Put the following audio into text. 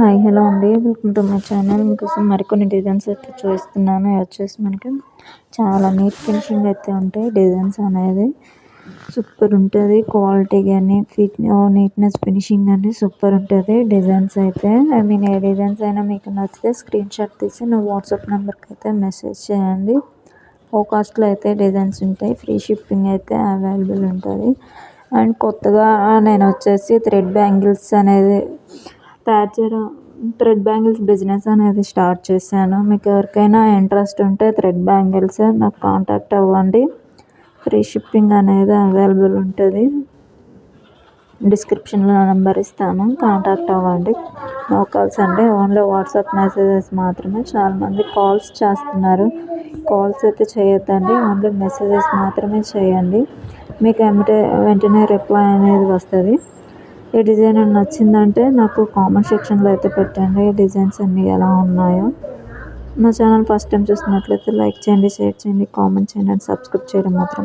Hi hello అండి, welcome to my channel. మీకోసం మరికొన్ని డిజైన్స్ అయితే చూపిస్తున్నాను. ఇవి వచ్చేసి మనకి చాలా నీట్ ఫినిషింగ్ అయితే ఉంటాయి. డిజైన్స్ అనేది సూపర్ ఉంటుంది. క్వాలిటీ కానీ నీట్నెస్ ఫినిషింగ్ కానీ సూపర్ ఉంటుంది. డిజైన్స్ అయితే ఏ డిజైన్స్ అయినా మీకు నచ్చితే స్క్రీన్ షాట్ తీసి నా వాట్సాప్ నెంబర్కి అయితే మెసేజ్ చేయండి. లో కాస్ట్లో అయితే డిజైన్స్ ఉంటాయి. ఫ్రీ షిప్పింగ్ అయితే అవైలబుల్ ఉంటుంది. అండ్ కొత్తగా నేను వచ్చేసి థ్రెడ్ బ్యాంగిల్స్ అనేది థ్రెడ్ బ్యాంగిల్స్ బిజినెస్ అనేది స్టార్ట్ చేశాను. మీకు ఎవరికైనా ఇంట్రెస్ట్ ఉంటే థ్రెడ్ బ్యాంగిల్స్ నాకు కాంటాక్ట్ అవ్వండి. ఫ్రీ షిప్పింగ్ అనేది అవైలబుల్ ఉంటుంది. డిస్క్రిప్షన్లో నెంబర్ ఇస్తాను, కాంటాక్ట్ అవ్వండి. నో కాల్స్ అండి, ఓన్లీ వాట్సాప్ మెసేజెస్ మాత్రమే. చాలామంది కాల్స్ చేస్తున్నారు. కాల్స్ అయితే చేయొద్దండి, ఓన్లీ మెసేజెస్ మాత్రమే చేయండి. మీకు వెంటనే రిప్లై అనేది వస్తుంది. ఈ డిజైన్ నచ్చిందంటే నాకు కామెంట్ సెక్షన్లో అయితే పెట్టండి. డిజైన్స్ అన్నీ ఎలా ఉన్నాయో. నా ఛానల్ ఫస్ట్ టైం చూస్తున్నట్లయితే లైక్ చేయండి, షేర్ చేయండి, కామెంట్ చేయండి అండ్ సబ్స్క్రైబ్ చేయడం మాత్రం